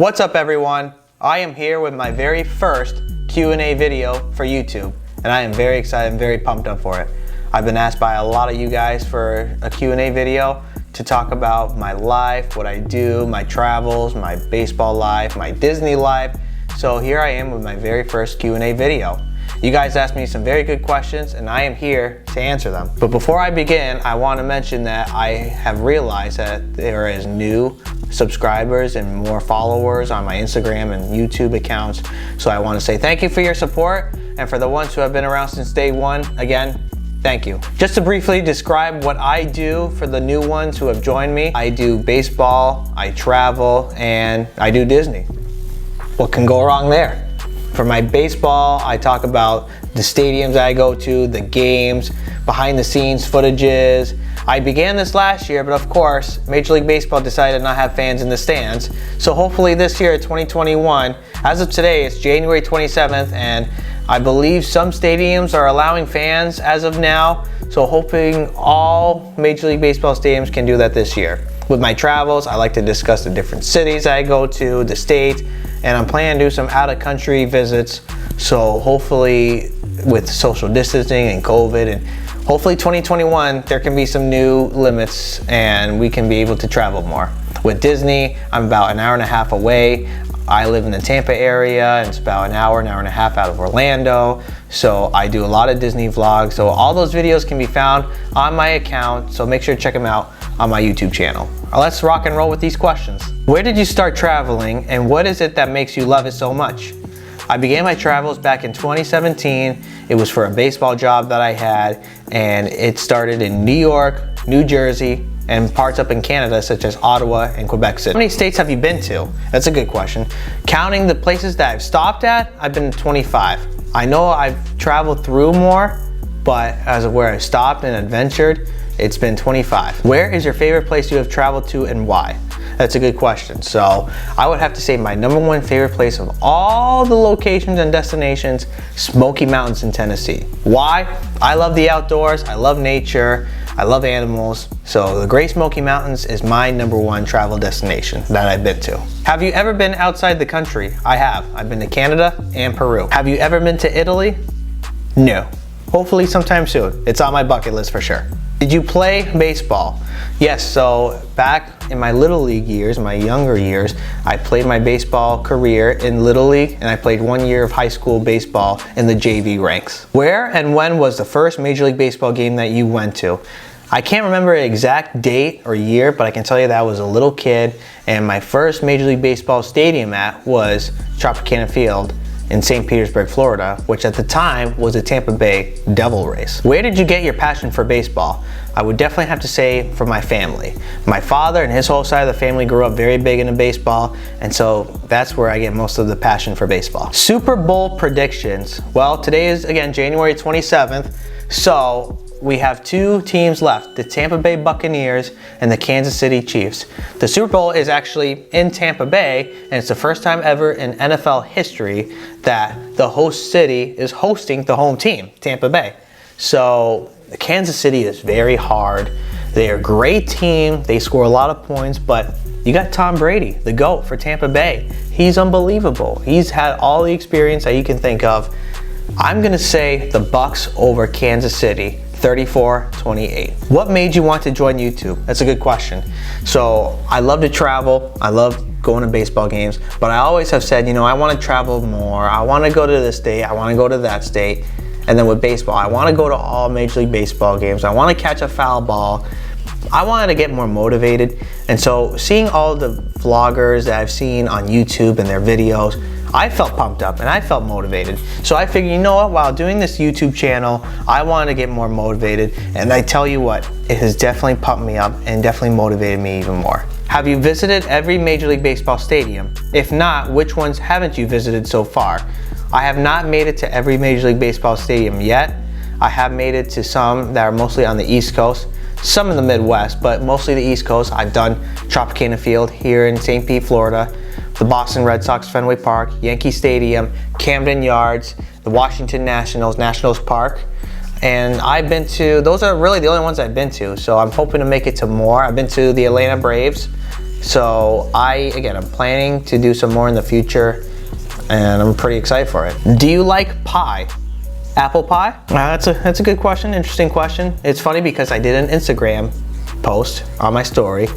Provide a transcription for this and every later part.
What's up everyone? I am here with my very first Q&A video for YouTube, and I am very excited and very pumped up for it. I've been asked by a lot of you guys for a Q&A video to talk about my life, what I do, my travels, my baseball life, my Disney life. So here I am with my very first Q&A video. You guys asked me some very good questions and I am here to answer them. But before I begin, I want to mention that I have realized that there is new subscribers and more followers on my Instagram and YouTube accounts. So I want to say thank you for your support, and for the ones who have been around since day one, again, thank you. Just to briefly describe what I do for the new ones who have joined me, I do baseball, I travel, and I do Disney. What can go wrong there? For my baseball, I talk about the stadiums I go to, the games, behind the scenes footages. I began this last year, but of course, Major League Baseball decided to not have fans in the stands. So hopefully this year, 2021, as of today, it's January 27th, and I believe some stadiums are allowing fans as of now. So hoping all Major League Baseball stadiums can do that this year. With my travels, I like to discuss the different cities I go to, the state, and I'm planning to do some out-of-country visits. So hopefully with social distancing and COVID, and hopefully 2021, there can be some new limits and we can be able to travel more. With Disney, I'm about an hour and a half away. I live in the Tampa area, and it's about an hour and a half out of Orlando. So I do a lot of Disney vlogs. So all those videos can be found on my account. So make sure to check them out on my YouTube channel. Let's rock and roll with these questions. Where did you start traveling, and what is it that makes you love it so much? I began my travels back in 2017. It was for a baseball job that I had, and it started in New York, New Jersey, and parts up in Canada such as Ottawa and Quebec City. How many states have you been to? That's a good question. Counting the places that I've stopped at, I've been to 25. I know I've traveled through more, but as of where I've stopped and adventured, it's been 25. Where is your favorite place you have traveled to and why? That's a good question. So I would have to say my number one favorite place of all the locations and destinations, Smoky Mountains in Tennessee. Why? I love the outdoors, I love nature, I love animals. So the Great Smoky Mountains is my number one travel destination that I've been to. Have you ever been outside the country? I have. I've been to Canada and Peru. Have you ever been to Italy? No. Hopefully sometime soon. It's on my bucket list for sure. Did you play baseball? Yes, so back in my Little League years, my younger years, I played my baseball career in Little League, and I played 1 year of high school baseball in the JV ranks. Where and when was the first Major League Baseball game that you went to? I can't remember an exact date or year, but I can tell you that I was a little kid, and my first Major League Baseball stadium was Tropicana Field in St. Petersburg, Florida, which at the time was the Tampa Bay Devil Rays. Where did you get your passion for baseball? I would definitely have to say from my family. My father and his whole side of the family grew up very big into baseball, and so that's where I get most of the passion for baseball. Super Bowl predictions. Well, today is again January 27th, so we have two teams left, the Tampa Bay Buccaneers and the Kansas City Chiefs. The Super Bowl is actually in Tampa Bay, and it's the first time ever in NFL history that the host city is hosting the home team, Tampa Bay. So Kansas City is very hard. They're a great team. They score a lot of points, but you got Tom Brady, the GOAT for Tampa Bay. He's unbelievable. He's had all the experience that you can think of. I'm gonna say the Bucs over Kansas City, 34-28. What made you want to join YouTube? That's a good question. So I love to travel. I love going to baseball games, but I always have said, you know, I want to travel more. I want to go to this state. I want to go to that state. And then with baseball, I want to go to all Major League Baseball games. I want to catch a foul ball. I wanted to get more motivated. And so seeing all the vloggers that I've seen on YouTube and their videos, I felt pumped up and I felt motivated. So I figured, you know what, while doing this YouTube channel, I wanted to get more motivated. And I tell you what, it has definitely pumped me up and definitely motivated me even more. Have you visited every Major League Baseball stadium? If not, which ones haven't you visited so far? I have not made it to every Major League Baseball stadium yet. I have made it to some that are mostly on the East Coast, some in the Midwest, but mostly the East Coast. I've done Tropicana Field here in St. Pete, Florida, the Boston Red Sox Fenway Park, Yankee Stadium, Camden Yards, the Washington Nationals Park. And I've been to, those are really the only ones I've been to, so I'm hoping to make it to more. I've been to the Atlanta Braves So again, I'm planning to do some more in the future, and I'm pretty excited for it. Do you like pie? Apple pie? That's a good question, interesting question. It's funny because I did an Instagram post on my story,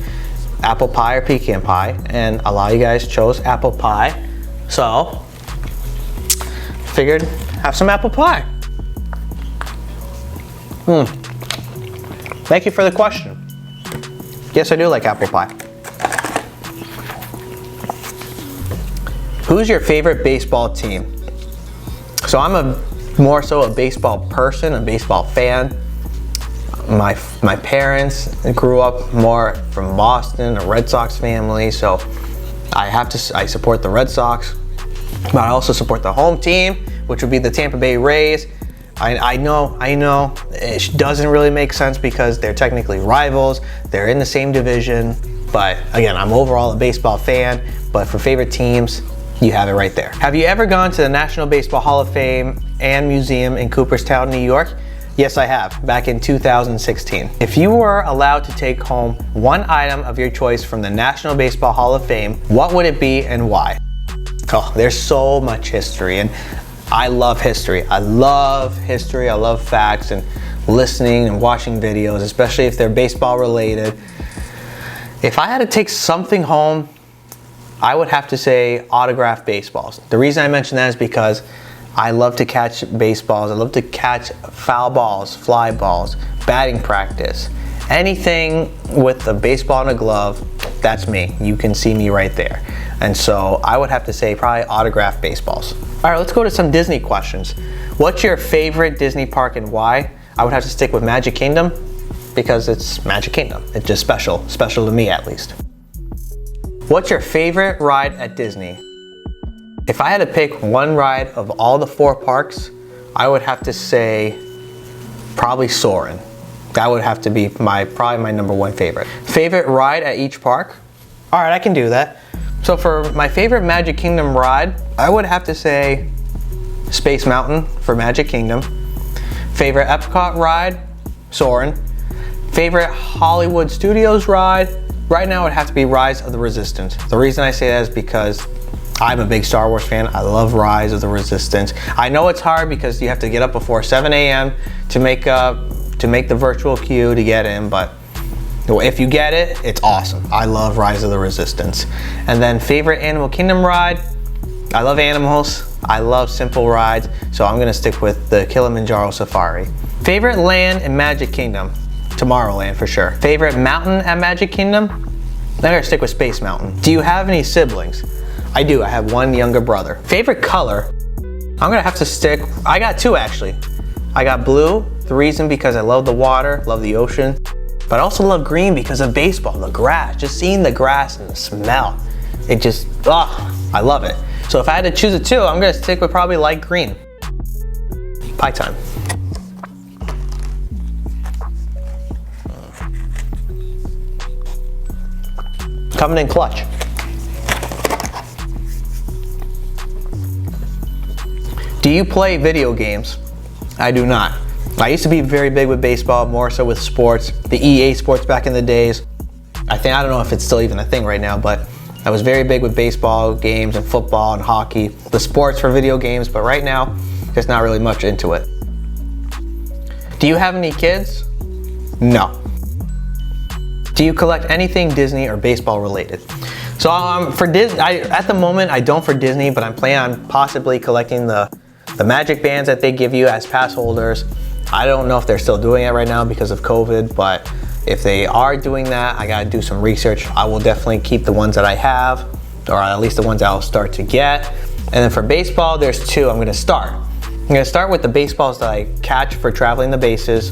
apple pie or pecan pie, and a lot of you guys chose apple pie. So, figured have some apple pie. Thank you for the question. Yes, I do like apple pie. Who's your favorite baseball team? So I'm more so a baseball person, a baseball fan. My parents grew up more from Boston, a Red Sox family, so I support the Red Sox, but I also support the home team, which would be the Tampa Bay Rays. I know it doesn't really make sense because they're technically rivals, they're in the same division, but again, I'm overall a baseball fan, but for favorite teams, you have it right there. Have you ever gone to the National Baseball Hall of Fame and Museum in Cooperstown, New York? Yes, I have, back in 2016. If you were allowed to take home one item of your choice from the National Baseball Hall of Fame, what would it be and why? Oh, there's so much history, and I love history. I love history, I love facts, and listening and watching videos, especially if they're baseball related. If I had to take something home, I would have to say autographed baseballs. The reason I mention that is because I love to catch baseballs. I love to catch foul balls, fly balls, batting practice. Anything with a baseball and a glove, that's me. You can see me right there. And so I would have to say probably autographed baseballs. All right, let's go to some Disney questions. What's your favorite Disney park and why? I would have to stick with Magic Kingdom because it's Magic Kingdom. It's just special to me at least. What's your favorite ride at Disney? If I had to pick one ride of all the 4 parks, I would have to say probably Soarin'. That would have to be probably my #1 favorite. Favorite ride at each park? All right, I can do that. So for my favorite Magic Kingdom ride, I would have to say Space Mountain for Magic Kingdom. Favorite Epcot ride? Soarin'. Favorite Hollywood Studios ride? Right now it would have to be Rise of the Resistance. The reason I say that is because I'm a big Star Wars fan. I love Rise of the Resistance. I know it's hard because you have to get up before 7 a.m. to make the virtual queue to get in, but if you get it, it's awesome. I love Rise of the Resistance. And then favorite Animal Kingdom ride? I love animals. I love simple rides, so I'm gonna stick with the Kilimanjaro Safari. Favorite land in Magic Kingdom? Tomorrowland for sure. Favorite mountain at Magic Kingdom? I'm gonna stick with Space Mountain. Do you have any siblings? I do, I have one younger brother. Favorite color? I'm gonna have to stick, I got 2 actually. I got blue, the reason because I love the water, love the ocean, but I also love green because of baseball, the grass, just seeing the grass and the smell. It just, I love it. So if I had to choose a 2, I'm gonna stick with probably light green. Pie time. Coming in clutch. Do you play video games? I do not. I used to be very big with baseball, more so with sports, the EA sports back in the days. I don't know if it's still even a thing right now, but I was very big with baseball games and football and hockey, the sports for video games, but right now, there's not really much into it. Do you have any kids? No. Do you collect anything Disney or baseball related? So for Disney, at the moment I don't for Disney, but I'm planning on possibly collecting the magic bands that they give you as pass holders. I don't know if they're still doing it right now because of COVID, but if they are doing that, I gotta do some research. I will definitely keep the ones that I have, or at least the ones I'll start to get. And then for baseball, there's 2 I'm gonna start. I'm gonna start with the baseballs that I catch for traveling the bases,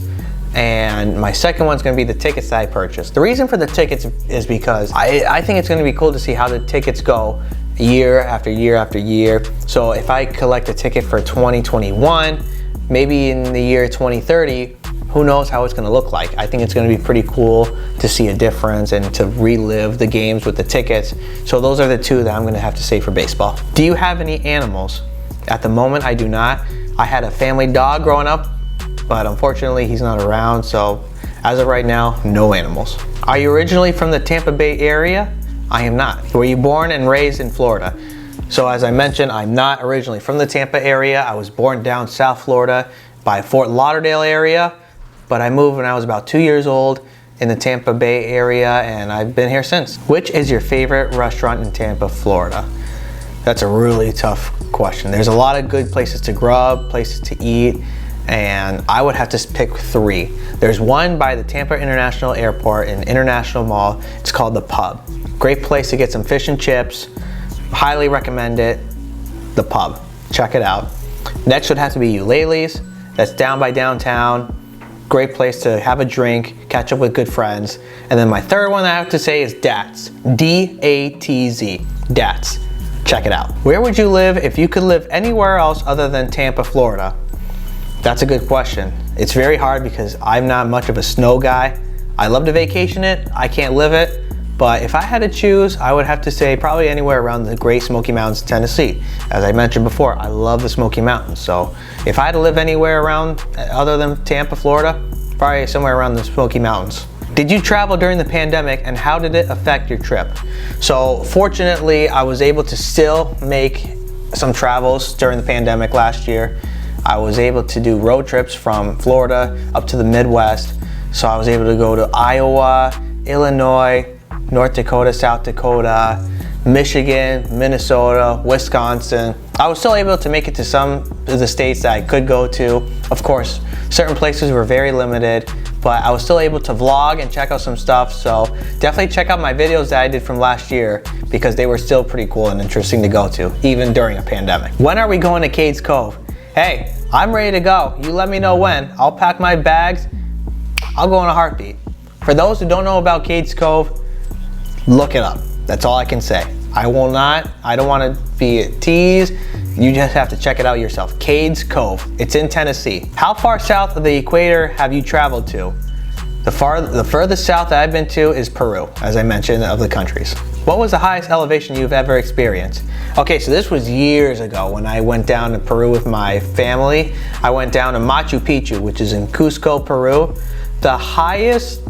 and my second one's gonna be the tickets that I purchased. The reason for the tickets is because I think it's gonna be cool to see how the tickets go year after year after year. So if I collect a ticket for 2021, maybe in the year 2030, who knows how it's gonna look like. I think it's gonna be pretty cool to see a difference and to relive the games with the tickets. So those are the 2 that I'm gonna have to say for baseball. Do you have any animals? At the moment, I do not. I had a family dog growing up, but unfortunately he's not around, so as of right now, no animals. Are you originally from the Tampa Bay area? I am not. Were you born and raised in Florida? So as I mentioned, I'm not originally from the Tampa area. I was born down South Florida by Fort Lauderdale area, but I moved when I was about 2 years old in the Tampa Bay area, and I've been here since. Which is your favorite restaurant in Tampa, Florida? That's a really tough question. There's a lot of good places to grub, places to eat, and I would have to pick 3. There's one by the Tampa International Airport in International Mall. It's called The Pub. Great place to get some fish and chips. Highly recommend it. The Pub. Check it out. Next would have to be Eulalie's. That's down by downtown. Great place to have a drink, catch up with good friends. And then my third one I have to say is Datz. D-A-T-Z. Datz. Check it out. Where would you live if you could live anywhere else other than Tampa, Florida? That's a good question. It's very hard because I'm not much of a snow guy. I love to vacation it, I can't live it, but if I had to choose, I would have to say probably anywhere around the Great Smoky Mountains, Tennessee. As I mentioned before, I love the Smoky Mountains, so if I had to live anywhere around other than Tampa, Florida, probably somewhere around the Smoky Mountains. Did you travel during the pandemic, and how did it affect your trip? So fortunately, I was able to still make some travels during the pandemic last year. I was able to do road trips from Florida up to the Midwest. So I was able to go to Iowa, Illinois, North Dakota, South Dakota, Michigan, Minnesota, Wisconsin. I was still able to make it to some of the states that I could go to. Of course, certain places were very limited, but I was still able to vlog and check out some stuff. So definitely check out my videos that I did from last year because they were still pretty cool and interesting to go to, even during a pandemic. When are we going to Cades Cove? Hey, I'm ready to go. You let me know when. I'll pack my bags. I'll go in a heartbeat. For those who don't know about Cades Cove, look it up. That's all I can say. I don't want to be a tease. You just have to check it out yourself. Cades Cove. It's in Tennessee. How far south of the equator have you traveled to? The furthest south that I've been to is Peru, as I mentioned, of the countries. What was the highest elevation you've ever experienced? Okay, so this was years ago when I went down to Peru with my family. I went down to Machu Picchu, which is in Cusco, Peru. The highest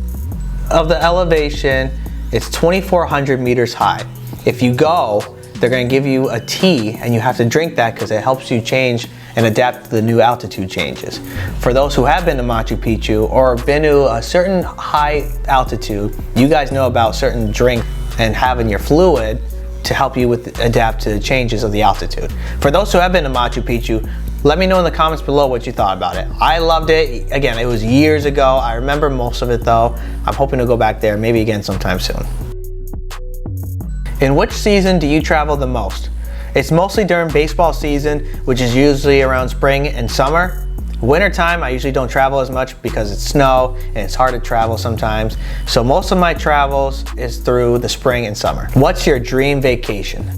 of the elevation, it's 2,400 meters high. If you go, they're gonna give you a tea and you have to drink that because it helps you change and adapt to the new altitude changes. For those who have been to Machu Picchu or been to a certain high altitude, you guys know about certain drink and having your fluid to help you adapt to the changes of the altitude. For those who have been to Machu Picchu, let me know in the comments below what you thought about it. I loved it. Again, it was years ago. I remember most of it though. I'm hoping to go back there maybe again sometime soon. In which season do you travel the most? It's mostly during baseball season, which is usually around spring and summer. Wintertime, I usually don't travel as much because it's snow and it's hard to travel sometimes. So most of my travels is through the spring and summer. What's your dream vacation?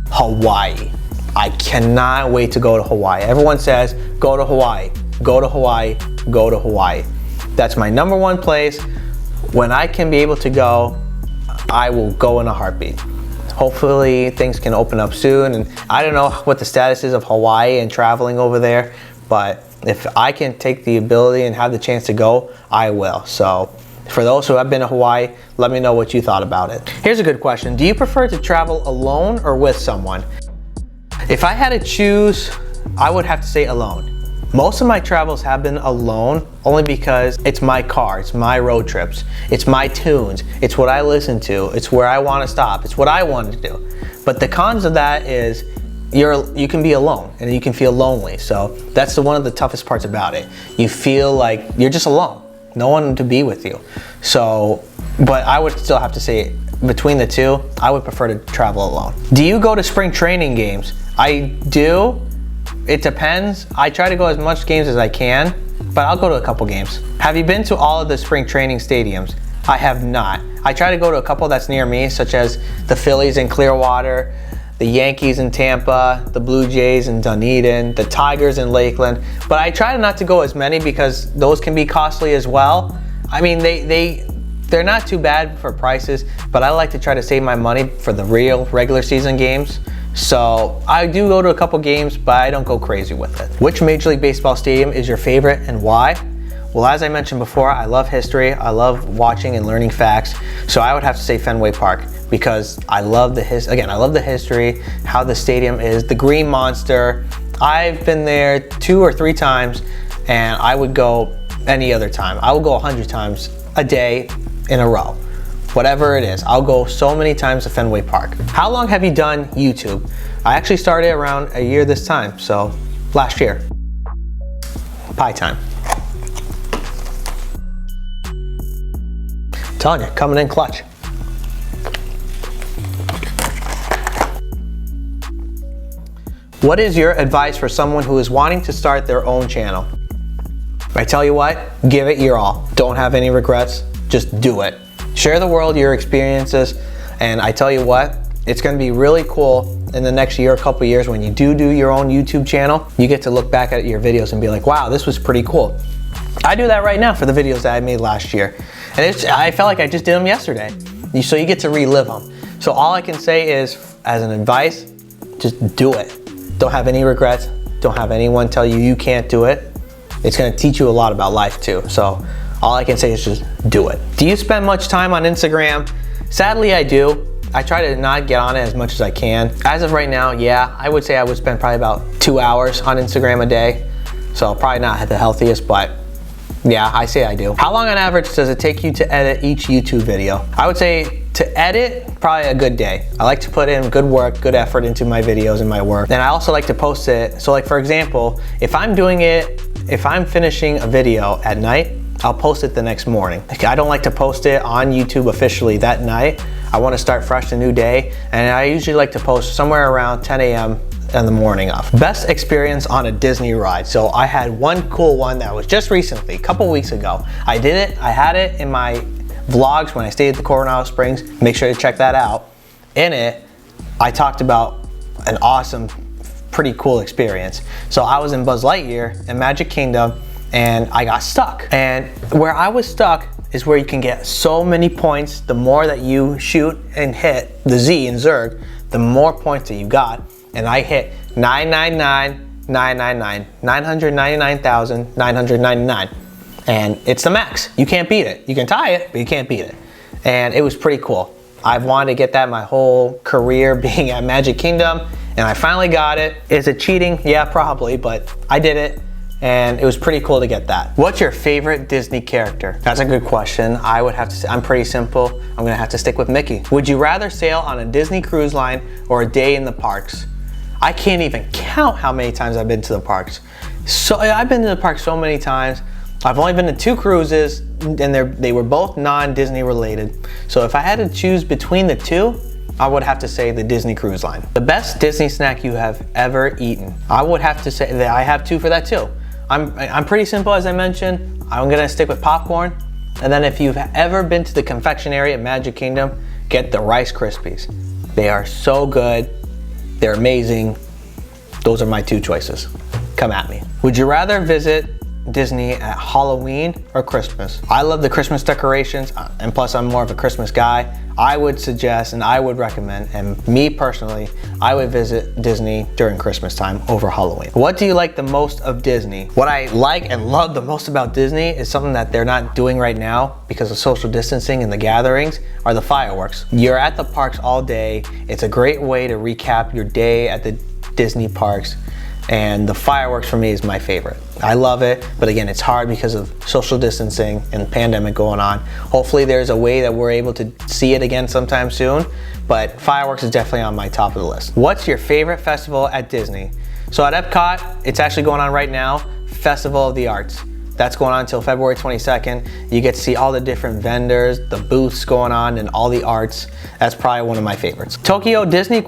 Hawaii. I cannot wait to go to Hawaii. Everyone says, go to Hawaii, go to Hawaii, go to Hawaii. That's my #1 place. When I can be able to go, I will go in a heartbeat. Hopefully things can open up soon, and I don't know what the status is of Hawaii and traveling over there, but if I can take the ability and have the chance to go, I will. So for those who have been to Hawaii, let me know what you thought about it. Here's a good question. Do you prefer to travel alone or with someone? If I had to choose, I would have to say alone. Most of my travels have been alone only because it's my car, it's my road trips, it's my tunes, it's what I listen to, it's where I want to stop, it's what I want to do. But the cons of that is you can be alone and you can feel lonely. So that's one of the toughest parts about it. You feel like you're just alone, no one to be with you. So, but I would still have to say between the two, I would prefer to travel alone. Do you go to spring training games? I do. It depends. I try to go as much games as I can, but I'll go to a couple games. Have you been to all of the spring training stadiums? I have not. I try to go to a couple that's near me, such as the Phillies in Clearwater, the Yankees in Tampa, the Blue Jays in Dunedin, the Tigers in Lakeland, but I try not to go as many because those can be costly as well. I mean, they're not too bad for prices, but I like to try to save my money for the real regular season games. So I do go to a couple games, but I don't go crazy with it. Which Major League Baseball stadium is your favorite and why? Well, as I mentioned before, I love history. I love watching and learning facts. So I would have to say Fenway Park. because I love the I love the history, how the stadium is, the Green Monster. I've been there 2 or 3 times, and I would go any other time. I will go 100 times a day in a row. Whatever it is, I'll go so many times to Fenway Park. How long have you done YouTube? I actually started around a year this time, so last year. Pie time. I'm telling you, coming in clutch. What is your advice for someone who is wanting to start their own channel? I tell you what, give it your all. Don't have any regrets, just do it. Share the world your experiences, and I tell you what, it's gonna be really cool in the next year, couple years, when you do your own YouTube channel, you get to look back at your videos and be like, wow, this was pretty cool. I do that right now for the videos that I made last year. And I felt like I just did them yesterday. So you get to relive them. So all I can say is, as an advice, just do it. Don't have any regrets. Don't have anyone tell you you can't do it. It's gonna teach you a lot about life too. So all I can say is just do it. Do you spend much time on Instagram? Sadly, I do. I try to not get on it as much as I can. As of right now, yeah, I would say I would spend probably about 2 hours on Instagram a day. So probably not the healthiest, but yeah, I say I do. How long on average does it take you to edit each YouTube video? I would say to edit, probably a good day. I like to put in good work, good effort into my videos and my work. And I also like to post it. So like for example, if I'm finishing a video at night, I'll post it the next morning. I don't like to post it on YouTube officially that night. I want to start fresh a new day, and I usually like to post somewhere around 10 a.m. in the morning of. Best experience on a Disney ride. So I had one cool one that was just recently, a couple weeks ago. I did it, I had it in my vlogs when I stayed at the Coronado Springs. Make sure to check that out. In it, I talked about an awesome, pretty cool experience. So I was in Buzz Lightyear in Magic Kingdom, and I got stuck. And where I was stuck is where you can get so many points. The more that you shoot and hit the Z in Zurg, the more points that you got. And I hit 999,999. And it's the max. You can't beat it. You can tie it, but you can't beat it. And it was pretty cool. I've wanted to get that my whole career being at Magic Kingdom, and I finally got it. Is it cheating? Yeah, probably, but I did it. And it was pretty cool to get that. What's your favorite Disney character? That's a good question. I would have to say, I'm pretty simple. I'm gonna have to stick with Mickey. Would you rather sail on a Disney cruise line or a day in the parks? I can't even count how many times I've been to the parks. So I've been to the parks so many times. I've only been to 2 cruises, and they were both non-Disney related. So if I had to choose between the 2, I would have to say the Disney Cruise Line. The best Disney snack you have ever eaten? I would have to say that I have 2 for that too. I'm pretty simple, as I mentioned. I'm gonna stick with popcorn. And then if you've ever been to the confectionery at Magic Kingdom, get the Rice Krispies. They are so good. They're amazing. Those are my 2 choices. Come at me. Would you rather visit Disney at Halloween or Christmas? I love the Christmas decorations, and plus I'm more of a Christmas guy. I would suggest and I would recommend, and me personally, I would visit Disney during Christmas time over Halloween. What do you like the most of Disney? What I like and love the most about Disney is something that they're not doing right now because of social distancing and the gatherings, are the fireworks. You're at the parks all day. It's a great way to recap your day at the Disney parks. And the fireworks for me is my favorite. I love it, but again, it's hard because of social distancing and the pandemic going on. Hopefully there's a way that we're able to see it again sometime soon, but fireworks is definitely on my top of the list. What's your favorite festival at Disney? So at Epcot, it's actually going on right now, Festival of the Arts. That's going on until February 22nd. You get to see all the different vendors, the booths going on, and all the arts. That's probably one of my favorites. Tokyo Disney ?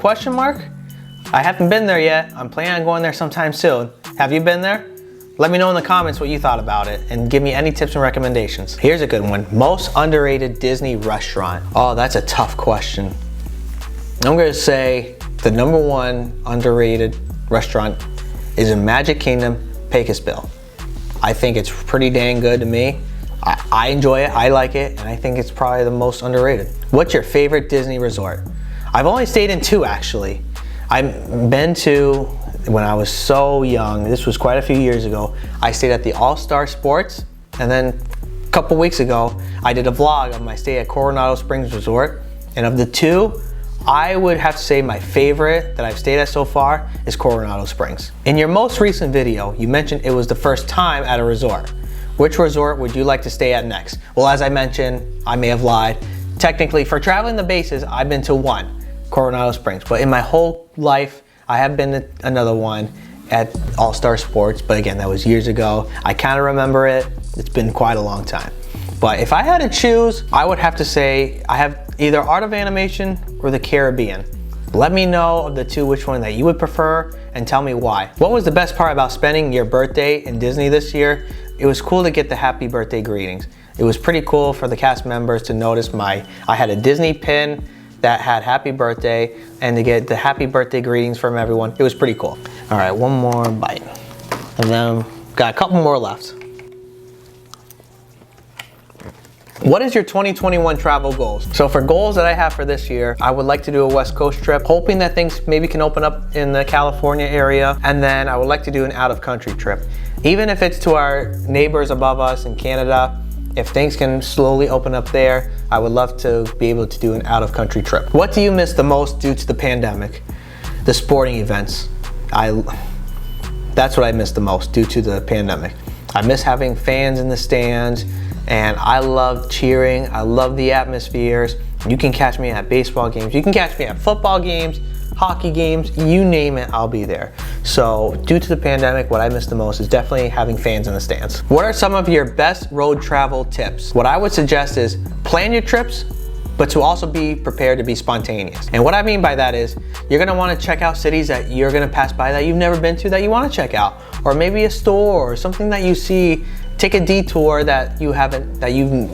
I haven't been there yet. I'm planning on going there sometime soon. Have you been there? Let me know in the comments what you thought about it and give me any tips and recommendations. Here's a good one. Most underrated Disney restaurant. Oh, that's a tough question. I'm gonna say the #1 underrated restaurant is in Magic Kingdom, Pecos Bill. I think it's pretty dang good to me. I enjoy it, I like it, and I think it's probably the most underrated. What's your favorite Disney resort? I've only stayed in 2 actually. I've been to, when I was so young, this was quite a few years ago, I stayed at the All-Star Sports, and then a couple weeks ago, I did a vlog of my stay at Coronado Springs Resort, And of the two, I would have to say my favorite that I've stayed at so far is Coronado Springs. In your most recent video, you mentioned it was the first time at a resort. Which resort would you like to stay at next? Well, as I mentioned, I may have lied. Technically, for traveling the bases, I've been to one, Coronado Springs. But in my whole life, I have been to another one at All-Star Sports. But again, that was years ago. I kind of remember it. It's been quite a long time. But if I had to choose, I would have to say I have either Art of Animation or the Caribbean. Let me know of the two which one that you would prefer and tell me why. What was the best part about spending your birthday in Disney this year? It was cool to get the happy birthday greetings. It was pretty cool for the cast members to notice I had a Disney pin that had happy birthday and to get the happy birthday greetings from everyone. It was pretty cool. All right, one more bite. And then got a couple more left. What is your 2021 travel goals? So for goals that I have for this year, I would like to do a West Coast trip, hoping that things maybe can open up in the California area. And then I would like to do an out-of-country trip. Even if it's to our neighbors above us in Canada, if things can slowly open up there, I would love to be able to do an out-of-country trip. What do you miss the most due to the pandemic? The sporting events. That's what I miss the most due to the pandemic. I miss having fans in the stands, and I love cheering. I love the atmospheres. You can catch me at baseball games. You can catch me at football games, hockey games, you name it, I'll be there. So due to the pandemic, what I miss the most is definitely having fans in the stands. What are some of your best road travel tips? What I would suggest is plan your trips, but to also be prepared to be spontaneous. And what I mean by that is you're gonna wanna check out cities that you're gonna pass by that you've never been to that you wanna check out. Or maybe a store or something that you see. Take a detour that you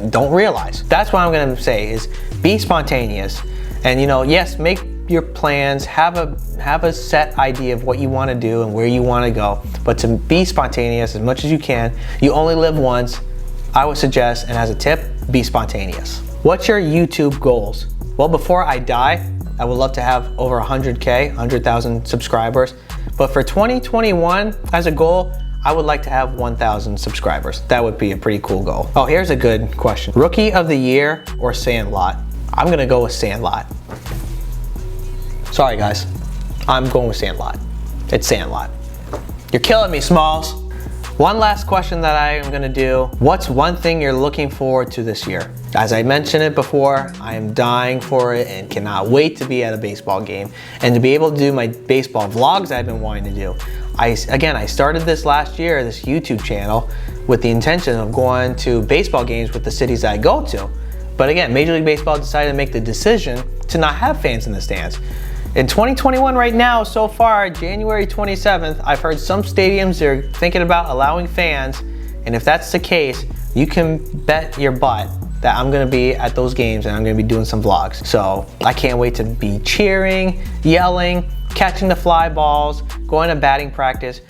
don't realize. That's what I'm gonna say is be spontaneous. And yes, make your plans, have a set idea of what you wanna do and where you wanna go. But to be spontaneous as much as you can, you only live once, I would suggest, and as a tip, be spontaneous. What's your YouTube goals? Well, before I die, I would love to have over 100K, 100,000 subscribers. But for 2021, as a goal, I would like to have 1,000 subscribers. That would be a pretty cool goal. Oh, here's a good question. Rookie of the Year or Sandlot? I'm gonna go with Sandlot. Sorry guys, I'm going with Sandlot. It's Sandlot. You're killing me, Smalls. One last question that I am gonna do. What's one thing you're looking forward to this year? As I mentioned it before, I am dying for it and cannot wait to be at a baseball game and to be able to do my baseball vlogs I've been wanting to do. I started this last year, this YouTube channel, with the intention of going to baseball games with the cities I go to. But again, Major League Baseball decided to make the decision to not have fans in the stands. In 2021 right now, so far, January 27th, I've heard some stadiums are thinking about allowing fans. And if that's the case, you can bet your butt that I'm gonna be at those games and I'm gonna be doing some vlogs. So I can't wait to be cheering, yelling, catching the fly balls, going to batting practice,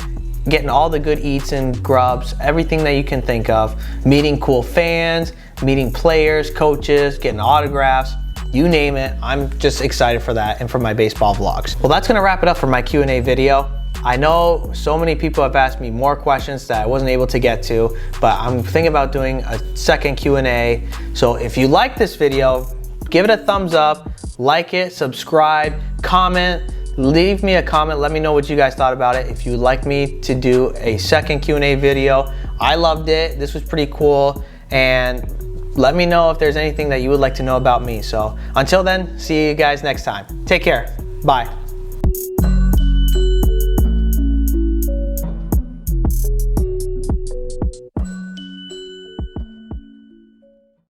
getting all the good eats and grubs, everything that you can think of, meeting cool fans, meeting players, coaches, getting autographs, you name it. I'm just excited for that and for my baseball vlogs. Well, that's gonna wrap it up for my Q&A video. I know so many people have asked me more questions that I wasn't able to get to, but I'm thinking about doing a second Q&A. So if you like this video, give it a thumbs up, like it, subscribe, comment, leave me a comment. Let me know what you guys thought about it. If you'd like me to do a second Q&A video, I loved it. This was pretty cool. And let me know if there's anything that you would like to know about me. So until then, see you guys next time. Take care. Bye.